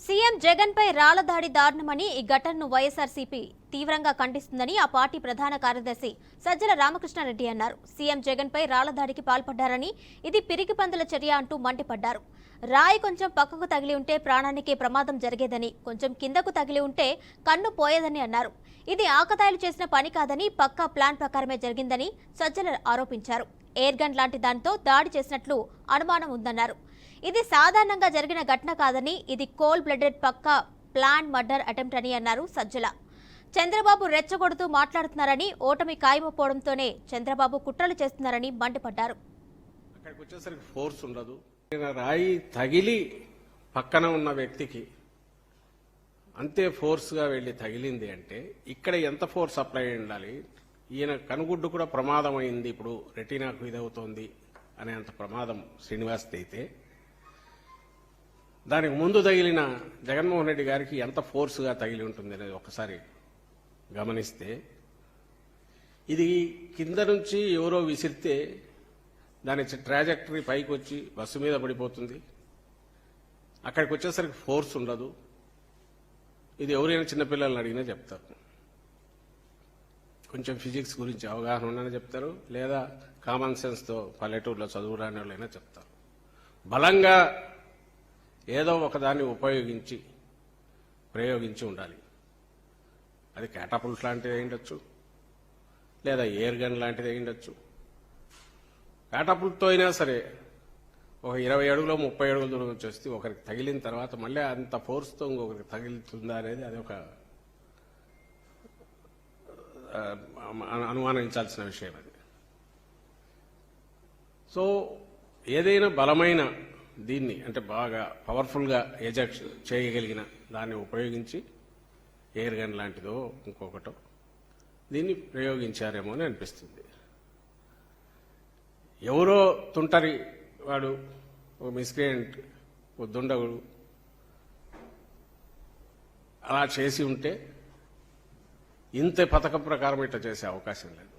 CM Jagan పై రాళ్ల దాడి దారుణమని ఈ ఘటనను వైఎస్ఆర్సీపీ తీవ్రంగా ఖండిస్తుందని ఆ పార్టీ ప్రధాన కార్యదర్శి సజ్జల రామకృష్ణారెడ్డి అన్నారు. సీఎం జగన్ పై రాళ్ల దాడికి పాల్పడ్డారని ఇది పిరికి పందుల చర్య అంటూ మండిపడ్డారు. రాయి కొంచెం పక్కకు తగిలి ఉంటే ప్రాణానికి ప్రమాదం జరిగేదని, కొంచెం కిందకు తగిలి ఉంటే కన్ను పోయేదని అన్నారు. ఇది ఆకతాయిలు చేసిన పని కాదని, పక్కా ప్లాన్ ప్రకారమే జరిగిందని సజ్జల ఆరోపించారు. ఎయిర్ గన్ లాంటి దానితో దాడి చేసినట్లు అనుమానం ఉందన్నారు. ఇది సాధారణంగా జరిగిన ఘటన కాదని, ఇది కోల్డ్ బ్లడెడ్ పక్కా ప్లాన్ మర్డర్ అటెంప్ట్ అని అన్నారు సజ్జల. చంద్రబాబు రెచ్చగొడుతూ మాట్లాడుతున్నారని, ఓటమి ఖాయమపోవడంతోనే చంద్రబాబు కుట్రలు చేస్తున్నారని మండిపడ్డారు. అక్కడికి వచ్చేసరికి ఫోర్స్ ఉండదు. రాయి తగిలి పక్కన ఉన్న వ్యక్తికి అంతే ఫోర్స్గా వెళ్లి తగిలింది అంటే ఇక్కడ ఎంత ఫోర్స్ అప్లై ఉండాలి? ఈయన కనుగుడ్డు కూడా ప్రమాదం అయింది, ఇప్పుడు రెటీనాకు ఇదవుతోంది అనేంత ప్రమాదం శ్రీనివాస్ది అయితే, దానికి ముందు తగిలిన జగన్మోహన్ రెడ్డి గారికి ఎంత ఫోర్స్గా తగిలి ఉంటుంది అనేది ఒకసారి గమనిస్తే, ఇది కింద నుంచి ఎవరో విసిరితే దాని ట్రాజెక్టరీ పైకి వచ్చి బస్సు మీద పడిపోతుంది. అక్కడికి వచ్చేసరికి ఫోర్స్ ఉండదు. ఇది ఎవరైనా చిన్నపిల్లల్ని అడిగినా చెప్తారు. కొంచెం ఫిజిక్స్ గురించి అవగాహన ఉన్నాయని చెప్తారు, లేదా కామన్ సెన్స్తో పల్లెటూరులో చదువురాని వాళ్ళైనా చెప్తారు. బలంగా ఏదో ఒకదాన్ని ప్రయోగించి ఉండాలి. అది క్యాటపుల్ట్ లాంటిది అయ్యుండొచ్చు, లేదా ఎయిర్ గన్ లాంటిది అయ్యుండొచ్చు. క్యాటపుల్ట్తో అయినా సరే ఒక 20 అడుగులో 30 అడుగుల దూరం నుంచి వస్తే ఒకరికి తగిలిన తర్వాత మళ్ళీ అంత ఫోర్స్తో ఇంకొకరికి తగిలితుందా అనేది అది ఒక అనుమానించాల్సిన విషయం. అది సో ఏదైనా బలమైన దీన్ని అంటే బాగా పవర్ఫుల్గా ఎజెక్ట్ చేయగలిగిన దాన్ని ఉపయోగించి ఎయిర్ గన్ లాంటిదో ఇంకొకటో దీన్ని ప్రయోగించారేమో అని అనిపిస్తుంది. ఎవరో తుంటరి వాడు, ఒక మిస్క్రియంట్, ఒక దుండగుడు అలా చేసి ఉంటే ఇంత పథకం ప్రకారం ఇట్లా చేసే అవకాశం లేదు.